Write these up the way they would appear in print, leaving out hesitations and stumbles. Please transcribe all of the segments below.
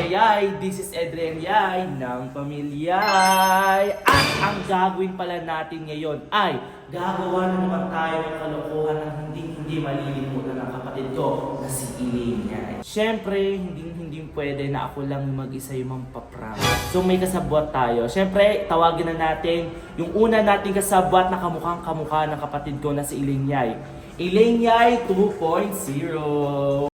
Yay! This is Edren Yay ng Pamilyay! At ang gagawin pala natin ngayon ay gagawa na naman tayo ng kalokohan na hindi malilimutan ng kapatid ko na si Elaine Yay. Siyempre, hindi pwede na ako lang mag-isa yung mampaprank. So may kasabwat tayo. Siyempre, tawagin na natin yung una nating kasabwat na kamukhang-kamukha ng kapatid ko na si Elaine Yay. Elaine Yay 2.0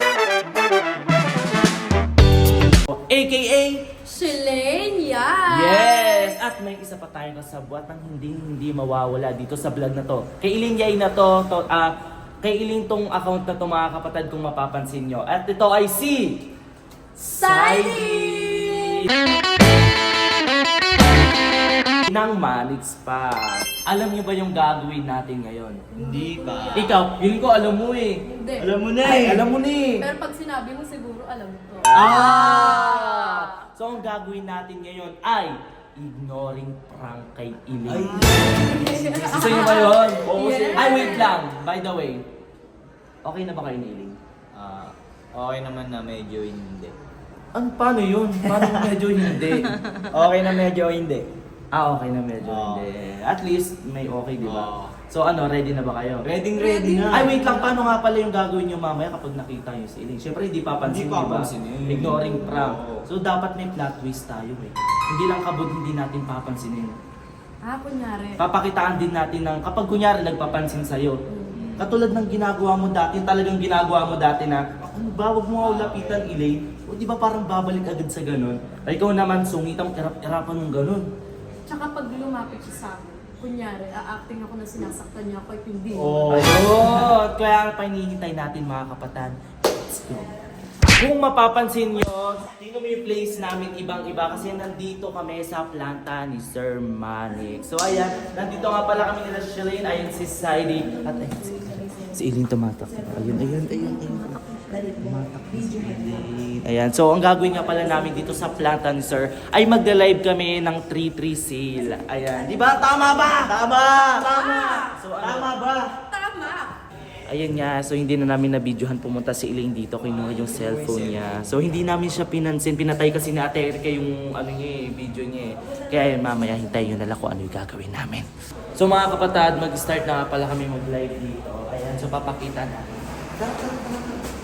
AKA Shilenia! Yes! At may isa pa tayong kasabwat ng hindi mawawala dito sa vlog na to. Kay Elaine Yay na kay Elaine tong account na to mga kapatid kung mapapansin nyo. At ito ay si Saidi! ng Manix pa. Alam niyo ba yung gagawin natin ngayon? Hindi pa. Ikaw, feeling ko alam mo eh. Hindi. Alam mo na Ay, eh. alam mo na eh. Pero pag sinabi mo siguro alam mo to. So ang gagawin natin ngayon ay ignoring prank kay Elaine. Gusto niyo ba yun? Yes. Ay, wait lang. By the way, okay na ba kayo ni Elaine? Okay naman na medyo hindi. Paano yun? Paano medyo hindi? Okay na medyo hindi. Okay na medyo hindi. At least may okay, di ba? Oo. So ready na ba kayo? Ready na. Ay, wait lang. Paano nga pala yung gagawin nyo mamaya kapag nakita nyo si Elaine? Siyempre, hindi papansin, Hindi di ba? papansinin. Ignoring prank. Oo. So, dapat may plot twist tayo eh. Hindi lang kabod, hindi natin papansinin. Kunyari. Papakitaan din natin ng kapag kunyari nagpapansin sa'yo. Katulad ng ginagawa mo dati, talagang ginagawa mo dati na, ano ba, huwag mo nga ulapitan, Elaine. O di ba parang babalik agad sa ganun? Ay, ikaw naman, sungitang irap-irapan ng ganun. Tsaka pag lumapit siya sa akin, kunyari, a-acting ako na sinasaktan niya ako at hindi. Ayun! Kaya pahinihintay natin mga kapatan. Let's go! Kung mapapansin nyo, sino may place namin ibang-iba kasi nandito kami sa planta ni Sir Manix. So ayan, nandito nga pala kami nila Shilane, ayun si Saidi, at ayun si Elaine tumatak. Ayun. Tumatak si Elaine. Ayan, so ang gagawin nga pala namin dito sa planta ni Sir ay magde-live kami ng 3-3 sale. Ayan, di ba? Tama ba? Tama! So, tama ba? Tama! Ayun nga, so hindi na namin na-videohan pumunta si Elaine dito, kinuha yung cellphone niya. So hindi namin siya pinansin, pinatay kasi ni Ate Erika yung video niya eh. Kaya yun, mamaya hintayin nyo na lang kung ano yung gagawin namin. So mga kapatid, mag-start na nga pala kami mag-live dito. Ayan, so papakita namin.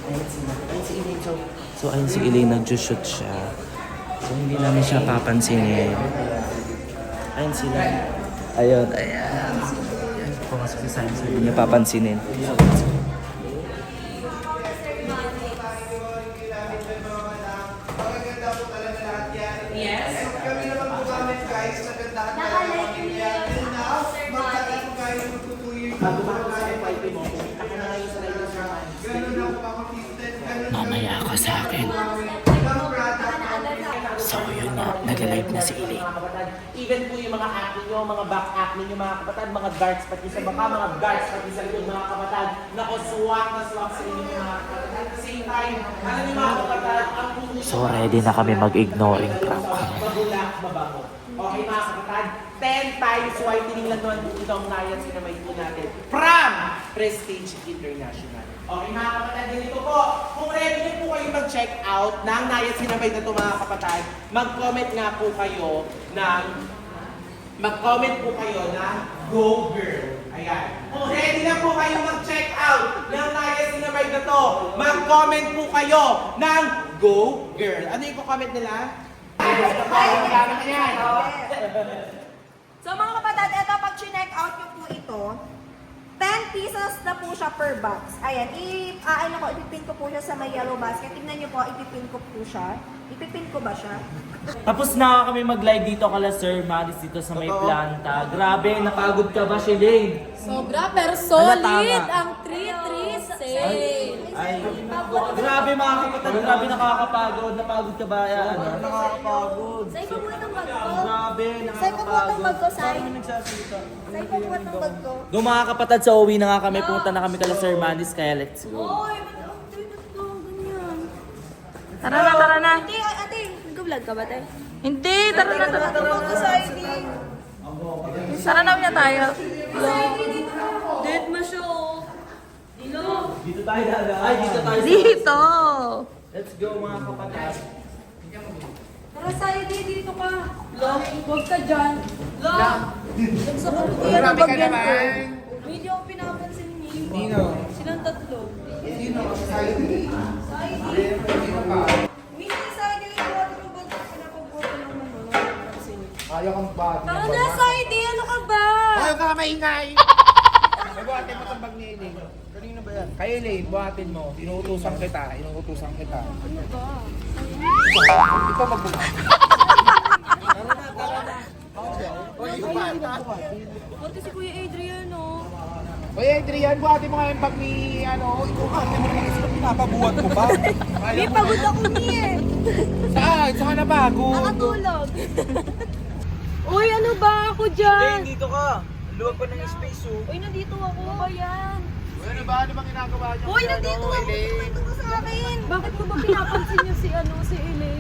Ayan si Elaine. So ayun si Elaine, nag-shoot siya. So hindi namin siya papansinin. Ayun sila. Ayun. Pumasok si Simon, so hindi niya papansinin. Yes. Kami naman po kami guys, nagandaan na lang ang yan. And now, magkata po kayo magtutuloy. Ganun ako kapatid. Mamaya ako sa akin. So yun nga, nag-live na si Elaine. Even po yung mga acting nyo, mga back acting nyo mga kapatid, mga guards pati sa baka, mga guards pati sa likod mga kapatid. Nako, swak sa inyo mga kapatid. At the same time, alam nyo mga kapatid, ang puso. So ready na kami mag-ignoring prank. Magulak, mabango. Okay mga kapatid, 10 times whitening lang naman po itong nayat sinamay po natin from Prestige International. Okay mga kapatid, ganito po. Kung ready nyo po kayo mag-check out ng nayat sinamay na ito mga kapatid, mag-comment nga po kayo ng Go Girl. Ayan. Kung ready na po kayo mag-check out ng nayat sinamay na ito, mag-comment po kayo ng Go Girl. Ano yung comment nila? So mga kapatid, ito pag chinek out nyo po ito, 10 pesos na po siya per box. Ayan, ipipin ko po siya sa may yellow basket. Tingnan nyo po, ipipin ko po siya. Ipipin ko ba siya? Tapos na kami mag-live dito kala Sir Maris dito sa may planta. Grabe, napagod ka ba, Shilane? Sobra pero solid Tama. ang 3-3 sale. Ay, grabe mga kapatid, grabe nakakapagod. Napagod ka ba? Nakakapagod. Sa'yo po buhat ang bag ko. Grabe, Sa'yo po buhat ang bag ko, Sai. Paano nagsasalita? Sa'yo po buhat ang bag ko. Doon mga kapatid, sa uwi na nga kami. Punta na kami kala Sir Maris, kaya let's go. Oy, ba't ito? Ganyan. Tara na. Ate, ate, nag-vlog ka ba, te? Hindi, tara na. Vlog ko sa ID. Tara na tayo. Dead mo siya. Dito tayo dada. Ay, dito tayo. Dito. Let's go mga kapatid. ka. Huwag ka dyan. Nagsaka ko yan ang Marami ka bagyan ko. naman. Hindi ako pinapansin ni Iba. Sino? Silang tatlo. Sino? Saidi. Sino pa? Minsan sa akin yung buhat ng bag ko. Pinapabuhat lang naman. Wala akong pansin. Ayaw kang bad. Tara na, Saidi! Ano ka ba? Ayaw ka maingay! Buhatin mo itong bag ni Elaine. Kanino ba yan? Kay Elaine, buhatin mo. Inuutusan kita. Ano ba? Ikaw magbuhat. Buti si Kuya Adrian, oh. Oy, Adrian, buhatin mo nga yung bag ni, ikaw buhatin mo naman isa. Pinapabuhat mo ba? Hindi, pagod ako niya eh. Saan? Saan ka na bago? Nakatulog. Uy, ano ba ako dyan? Dito ka. Luwag pa ng space, oh. Uy, nandito ako. Ano ba yan? Ano ba? Ano bang ginagawa niyo? Uy, nandito ako. Tumento ka sa akin. Bakit mo ba pinapansin niya si Ele?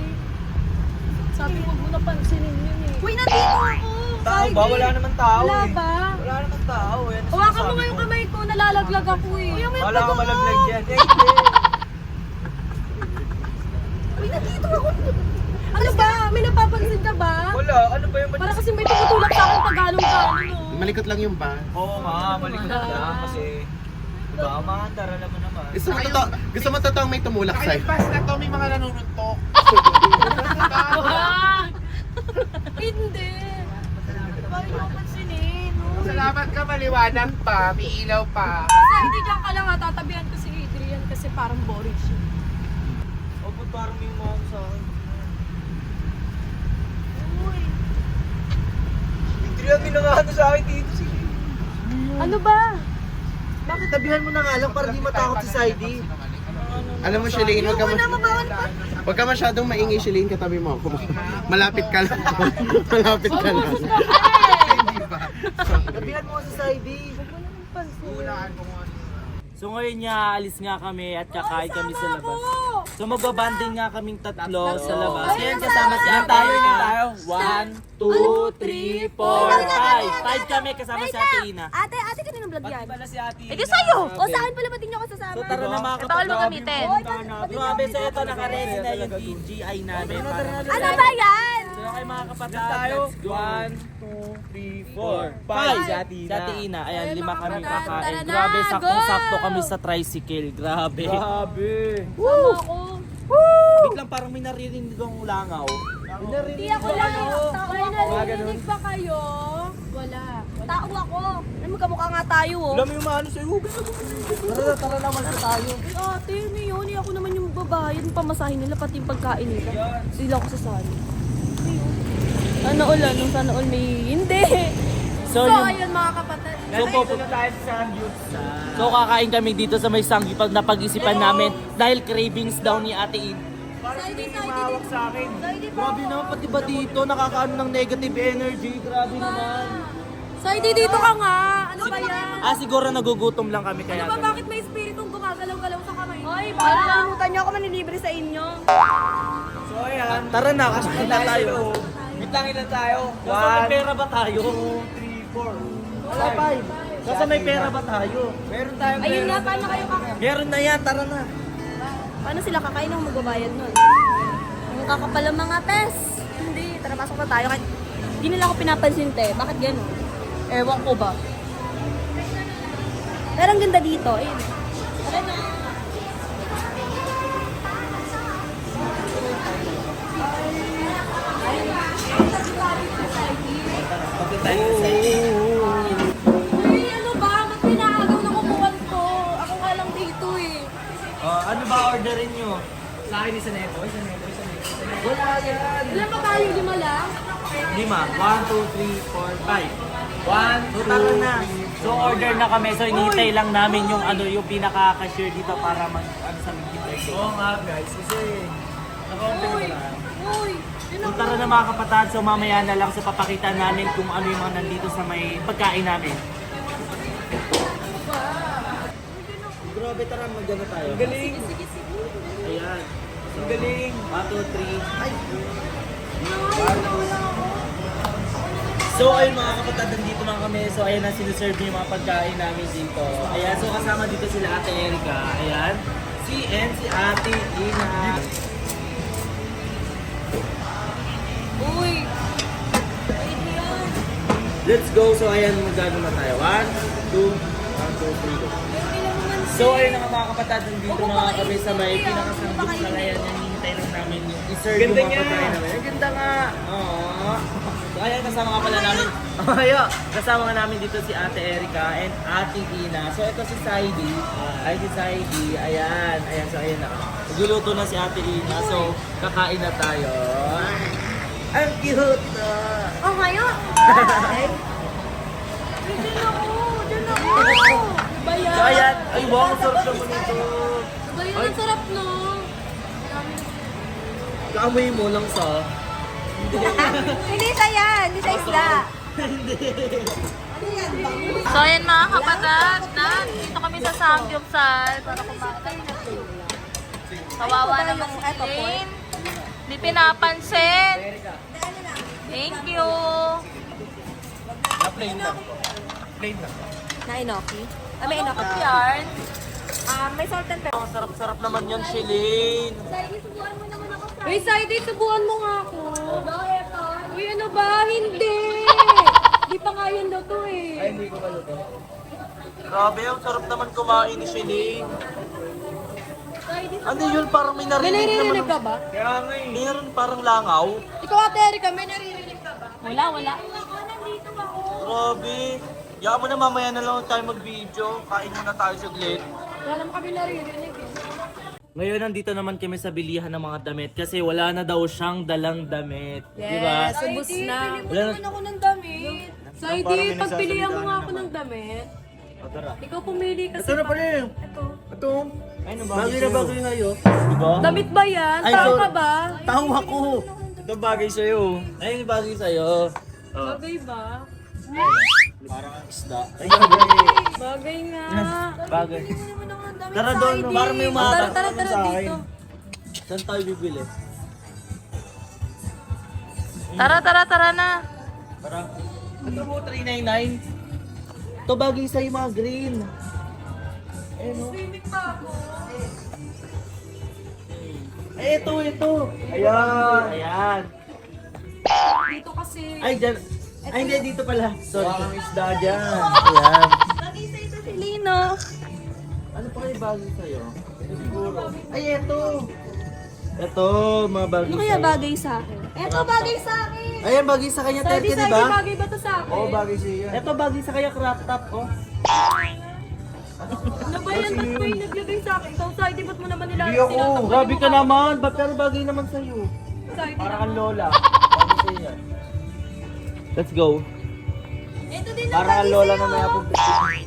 Sabi mo mo napansinin yun eh. Uy, nandito ako. Tao ba? Wala naman tao, Wala eh. ba? Wala naman tao, eh. Ano Hawakan mo sinasabi nga yung mo? kamay ko. Nalalaglag ako eh. Uy, may Wala kang bago. malaglag dyan. Eh, hindi. Uy, nandito ako. Ano ba? May napapansin ka ba? Wala. Ano ba yung... Para kasi may tumutulak sa akin tagalong-galong. Oh. Malikot lang yung ba? Oo nga, malikot lang kasi... Diba, mahandara naman naman. Gusto mo totoong may tumulak Kaya sa'yo? yung pass na to, may mga nanununtok. Wag! Hindi. Bakit mo pansinin? Uy. Salamat ka, maliwanag pa. May ilaw pa. Kasi hindi dyan ka lang ha, tatabihan ko si Adrian kasi parang boring siya. O, ba't parang may mga sa akin? Uy. Hindi lang ginagawa sa akin dito. Sige. Ano ba? Bakit tabihan mo na nga lang para di matakot si Saidi? Alam mo, Shalane, Yung na mabawal pa. wag ka masyadong maingay, Shalane, katabi mo ako. Malapit ka lang. Malapit ka lang. Umusos ka pa eh. Tabihan mo si Saidi. Huwag mo naman pansin. So ngayon nga, alis nga kami at kakain kami sa labas. So magbabanding nga kaming tatlo sa labas. Ngayon kasama si Ate Ina. 1, 2, 3, 4, 5. 5 kami kasama si Ate Ina. Ate, kaninong vlog yan? Pala si Ate Ina. Eh, di sa'yo! O saan pala ba't hindi ako sasama? So tara na mga Eh, bawal mo gamitin. Grabe, so ito naka-ready na yung DJI namin. Ano ba yan? So okay mga kapatid, let's go. 1, 2, 3, 4, 5. Si Ate Ina. Ayan, 5 kami kakain. Grabe, saktong-sakto kami sa tricycle. Grabe. Grabe. Sama ako. Wait lang, parang may naririnig akong langaw. Hindi ako lang. Tao ako. Narinig ba kayo? Wala. Tao ako. Ano, magkamukha nga tayo, oh. Alam mo yung maano sa'yo. Tara naman sa tayo. Ay, ate, ano yun? Ako naman yung babayan. Yung pamasahin nila, pati yung pagkain nila. Sila ako sasali. Sana all, sana all may hindi. So, So, yung- ayun mga kapatid. So, Pupunta tayo sa Sangyup. So kakain kami dito sa may Sanggi pag napag-isipan namin dahil cravings daw ni Ate In. Parang hindi mahawak sa akin. Grabe naman, pati ba dito nakakaano ng negative energy? Grabe naman. Saidi, dito ka nga. Ano ba yan? Ah, siguro nagugutom lang kami kaya. Ano ba, ganun. bakit may espiritong gumagalaw-galaw sa kamay? Ay, Nakalimutan niyo ako manilibre sa inyo. So ayan. Tara na, kasi na tayo. Wait lang, ilan tayo? Nasa may pera ba tayo? 2, 3, 4. Wala pa. Nasa may pera ba tayo? Meron tayong ayun na, paano kayo kakain? Meron na yan, tara na. Paano sila kakain ng magbabayad nun? Ang kakapal ang mga pes. Hindi, tara pasok na tayo. Hindi nila ako pinapansin, te. Bakit gano'n? Ewan ko ba? Pero ang ganda dito. Ayun. Tara na. Uy, ano ba? Ba't pinaagaw na kukuhan ko? Ako nga lang dito eh. Ano ba orderin nyo? Sa akin, isa neto. Wala yan. Ilan pa tayo? 5 lang? 5. 1, 2, 3, 4, 5. 1, So tara na. So order na kami. So inihintay lang namin yung ano yung pinaka-cashier dito para mag ano sa midnight. Oo nga guys, kasi nakaunti ko Uy! lang. Uy! So tara na mga kapatid. So mamaya na lang sa papakita namin kung ano yung mga nandito sa may pagkain namin. Grabe, tara magdala tayo. Ang galing. Ayan. Ang galing. 1, 2, 3. Ay! So ayun mga kapatid, nandito na kami. So ayan na sinuserve yung mga pagkain namin dito. Ayan, so kasama dito sila Ate Erica. Ayan. Si Ate Ina. Uy! Let's go. So ayan, magano na tayo. 1, 2, 3, go. So ayun na nga mga kapatid, dito na nga kami sa may pinakasandok na ngayon. Hinihintay lang namin yung i-serve yung mga pagkain namin. Ang ganda nga. Oo. So ayan, kasama nga pala namin. Ayo, kasama nga namin dito si Ate Erica and Ate Ina. So ito si Saidi. Ay, si Saidi. Ayan. Ayan, so ayan na. Nagluluto na si Ate Ina. So kakain na tayo. Ang cute na. Oh, ngayon! Diyan ako. Ba yan? So ayan. Ay, wow, ang sarap naman ito. Ba yan? Ang sarap no. Kaamoy mo lang sa... Hindi sa yan, hindi sa isda. So ayan mga kapatid, dito kami sa Samgyupsal para kumain. Kawawa naman si Elaine. Hindi pinapansin. Thank you. Plain lang. Plain lang. Na inoki? May inoki. Yarn. May salt and pepper. Ang sarap-sarap naman yan, Shelane. Uy, Saidi, subuan mo nga ako. Uy, ano ba? Hindi. Hindi pa nga yan daw to eh. Grabe, ang sarap naman kumain ni Shelane. Ano yun? Parang may May narinig naririnig ka naman. ba? Kaya nga eh. Meron parang langaw. Ikaw, Ate Erica, may naririnig ka ba? Wala. Grabe. Yaan mo na, mamaya na lang tayo mag-video. Kain muna tayo saglit. Wala naman kami naririnig eh. Ngayon, nandito naman kami sa bilihan ng mga damit kasi wala na daw siyang dalang damit. Diba? Ubus na. Wala na. Ako ng damit. Saidi, pagpilihan mo nga ako ng damit. O, tara. Ikaw pumili kasi. Ito na pala yun. Ito. Ito. Bagay na bagay sa'yo. Diba? Damit ba yan? Ay, Tao so- ka ba? Tao ako. Ito bagay sa'yo. Ayun yung bagay sa'yo. Oh. Bagay ba? Parang ang isda. Bagay nga. Bagay. Tara doon, parang may Tara, umaga. tara dito. Saan tayo bibili? Tara na. Tara. Ito mo, 399. Ito bagay sa'yo mga green. Ayun o. Ay, ito. Ayan. Dito kasi. Ay, dyan. Ay, hindi, dito pala. Sorry. Ang isda dyan. Ayan. Bagay sa ito si Lino. Ano pa kayo bagay sa'yo? Ito siguro. Ay, ito. Ito, mga bagay Ano sa'yo. kaya bagay sa akin? Ito bagay sa akin. Ayan, bagay sa kanya, Saidi, Terke, di ba? bagay ba to sa akin? Oo, bagay siya yan. Ito, bagay sa kanya, crop top, oh. Ano ba yan? Ba't ko yung naglagay sa akin? Ikaw, Saidi, ba't mo naman nilalagay? Hindi ako. Tinatanggalin Grabe mo ka naman. Ba't pero bagay naman sa'yo? Saidi Para naman. kang lola. Bagay sa'yo yan. Let's go. Ito din ang Para kang bagay lola sa'yo. na may apong Uy,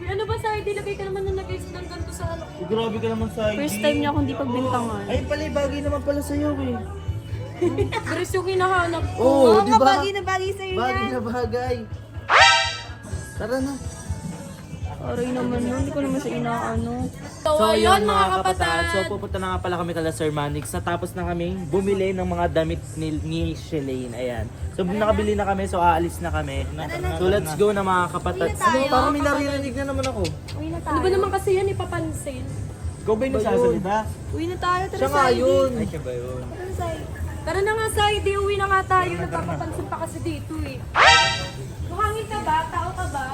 ano ba, Saidi? Lagay ka naman ng lagay ng ganito sa ano. Grabe ka naman sa'yo. First time niya akong di pagbintangan. Ay, pala, bagay naman pala sa'yo, eh. Dress yung hinahanap ko. Oo, di ba? Bagay na bagay sa'yo Bagay yan. na bagay. Tara na. Aray naman nun, hindi ko naman sa inaano. So, ayun mga kapatid. So, pupunta na nga pala kami kala Sir Manix. Natapos na kaming bumili ng mga damit ni Shelane. Ayan. So, nakabili na kami. So, aalis na kami. So, let's go na mga kapatid. Ano, parang may naririnig na naman ako. Uwi na Ano tayo. ba naman kasi yan ipapansin? Ikaw ba yung nagsasalita? Uwi na tayo, tara Siya nga Saidi. yun. Ay, siya ba yun? Tara, Sai. Tara na nga Saidi, uwi na nga tayo. Nagpapapansin pa kasi dito eh. Buhangin ka ba? Tao ka ba?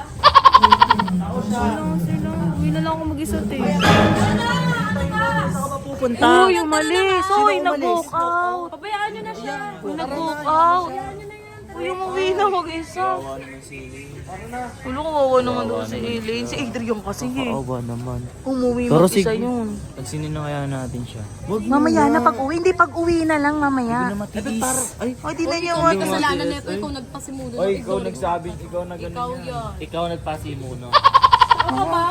Ako siya. Sino? Uwi na lang ako mag-isa eh. Saan ka pupunta? Uy, umalis. Sino Uy, umalis? nag-book out. Pabayaan nyo na siya. Uy, nag-book out. Uy, umuwi na mag-isa. Kawawa naman si Elaine. Ulo, kawawa naman daw si Elaine. Si Adrian kasi eh. Kawawa naman. Umuwi Pero mag-isa sige. yun. Pansinin na kaya natin siya. Wag Mamaya na pag-uwi. Hindi pag-uwi na lang mamaya. na matitis. Ay, O, di na niyo. May kasalanan na ito. Ikaw nagpasimuno. Oy, ikaw nagsabi, ikaw na ganun Ikaw yan. yan. Ikaw nagpasimuno. Ako ba?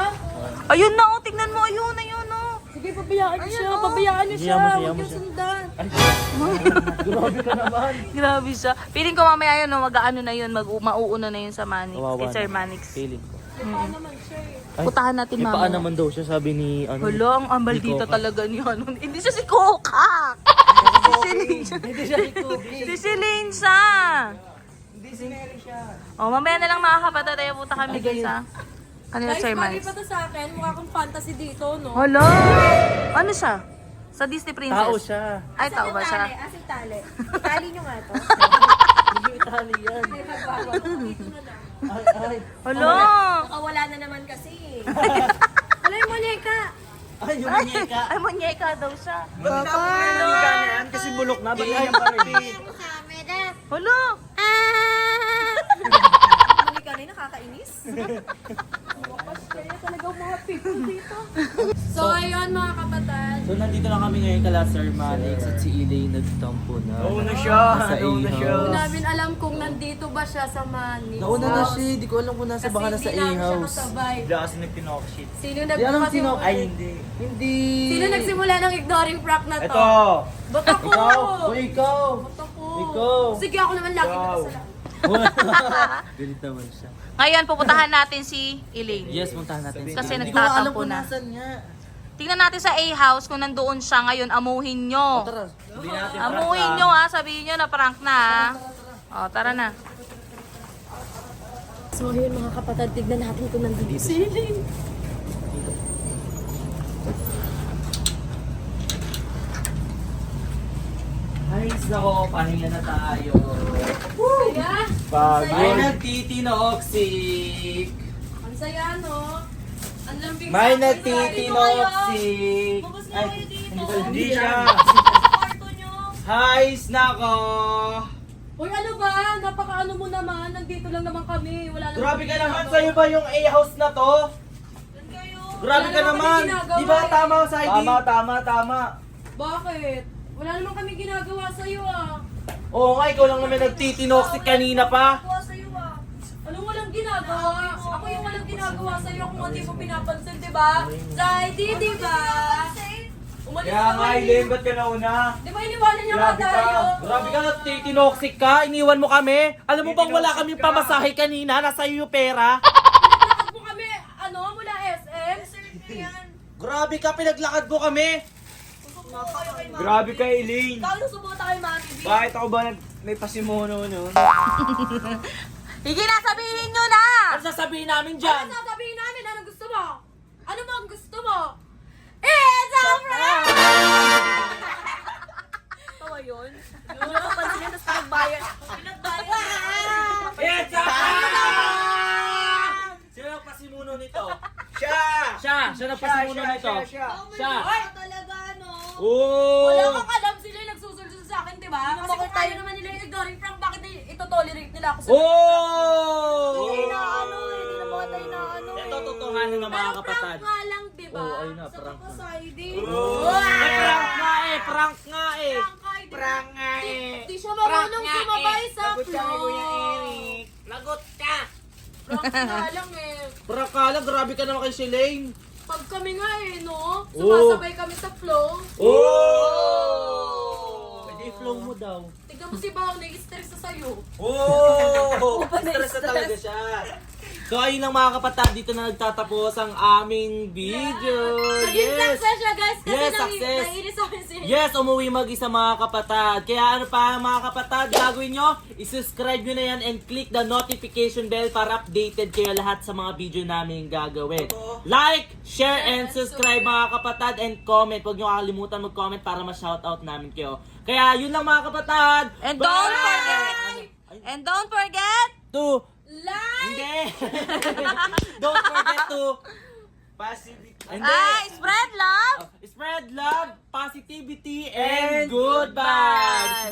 Ayun na, oh. Tingnan mo. Ayun, oh. Sige, pabayaan niyo siya. Pabayaan niyo siya. Hayaan mo siya, Huwag niyo hayaan mo sundan. Grabe ka naman. Grabe siya. Feeling ko mamaya yun, no, mag-ano na yun, mauuna na yun sa Manix. Kawawa Kay Sir naman. Manix. Feeling ko. Ay, Putahan natin May paa mamaya. naman daw siya, sabi ni ano. Hala, ang ambal Ni dito Coca. talaga ni ano. Hindi siya si Coca. Hindi siya ikaw. Si Celine siya. Hindi si Mary siya. O, mamaya na lang mga kapatid. Tayo punta kami guys ha. Kanila Guys, Sir bagay Manix. pa to sa akin. Mukha akong fantasy dito, no? Hala. Ano siya? Sa Disney Princess? Tao siya. Ay, tao ba siya? Asin tali. Tali nyo nga to. yung Italian. Ay, ay. Hala! Nakawala na naman kasi. Hala yung muñeca! Ay, yung muñeca. Ay, muñeca daw siya. Hindi yan kasi bulok na. Ba't yan pa rin? Hala! Hindi ka rin nakakainis. So, ayun mga kapatid. So, nandito na kami ngayon kala Sir Manix at si Ilay nagtampo na. Nauna siya. Sa Nauna siya. Hindi namin alam kung nandito ba siya sa Manny. Nauna na siya, di ko alam kung nasa baka nasa Kasi hindi namin siya A-house. kasabay. Bigla kasi nagtinok shit. Sino Di alam tinok. nagsimula? Ay, hindi. Hindi. Sino nagsimula ng ignoring prank na to? Ito. Ba't ako? Ikaw. O, ikaw. Ba't ako? Ikaw. Sige, ako naman lagi nagkasala. Galit naman siya. Ngayon, pupuntahan natin si Elaine. Yes, puntahan natin. Kasi Hindi ko alam nagtatampo kung na. nasan niya. Tingnan natin sa A-house kung nandoon siya ngayon. Amuhin nyo. Tara. Sabi natin. Amuhin nyo ha. Sabihin nyo na prank na ha. O, tara na. So, ayun mga kapatid, tignan natin kung nandito si Elaine. Ay, nako, pahinga na tayo. Kaya, Ay, nagtitinoksik. ang saya, no? Ang lambing May sa akin. nagtitinoksik. Bubus na Ay, kayo dito. hindi pala, Hindi siya. Kwarto nyo. Hi, nako. Uy, ano ba? Napaka-ano mo naman. Nandito lang naman kami. Wala naman Grabe ka kami naman, ginagawa. sa'yo ba yung A-house na to? Saan kayo? Grabe Wala ka naman naman. kami ginagawa Di ba eh. tama sa ID? Tama. Bakit? Wala naman kami ginagawa sa'yo ah. Oo nga, ikaw lang naman nagtitinoksik kanina pa. Ginagawa sa'yo ah. Anong walang ginagawa? Ako yung walang ginagawa sa'yo kung hindi mo pinapansin, di ba? Sa ID, di ba? Umalis Kaya ka nga, eh. Elaine, ba't ka nauna? Di ba iniwanan niya nga Grabe ka. tayo? Grabe ka, nagtitinoksik ka. Iniwan mo kami. Alam mo bang wala kaming pamasahe kanina? Nasa iyo yung pera. Naglakad mo kami, ano, mula SM? Grabe ka, pinaglakad mo kami. Grabe ka, Elaine. Ikaw yung sumota kay Mami B. Bakit ako ba may pasimono nun? Sige na, sabihin nyo na! Ano sasabihin namin Ano dyan? sasabihin namin? Ano gusto mo? Ano ba ang gusto mo? It's a prank! Tawa yun? Hindi ko napansin yun, tapos pinagbayad. It's a prank! Sino nagpasimuno nito? Siya! Siya nagpasimuno nito. Siya. Ay, talaga, no? Oo. Wala kang alam sila yung nagsusulsul sa akin, di ba? Kasi kung tayo naman nila yung ignoring prank, bakit ito tolerate nila ako sa... Oh! Hindi na ano eh, hindi na mga tayo na ano eh. Ito totohanan ng mga Pero kapatid. prank nga lang, di ba? Oo, ayun na, Sa prank na. kapasaydi. Prank nga eh, prank nga eh. Prank nga eh. Di siya marunong sumabay sa flow. Lagot ka. Prank nga lang eh. Prank ka lang, grabe ka naman kay Shelane. Pag kami nga eh, no? Sumasabay kami sa flow. Oh! Pwede flow mo daw. Tignan mo si Bao, nai-stress sa sayo. Oh! Stress na talaga siya. So ayun lang mga kapatid, dito na nagtatapos ang aming video. Naging Yes! success siya guys, kasi Yes, success. naiinis sa akin si... Yes, umuwi mag-isa mga kapatid. Kaya ano pa mga kapatid, gagawin nyo? I-subscribe nyo na yan and click the notification bell para updated kayo lahat sa mga video namin gagawin. Like, share, and subscribe mga kapatid and comment. Huwag nyo kakalimutan mag-comment para ma-shoutout namin kayo. Kaya yun lang mga kapatid. And Bye! don't forget To Like! Hindi! Don't forget to Hindi! spread love Spread love, positivity, and good vibes!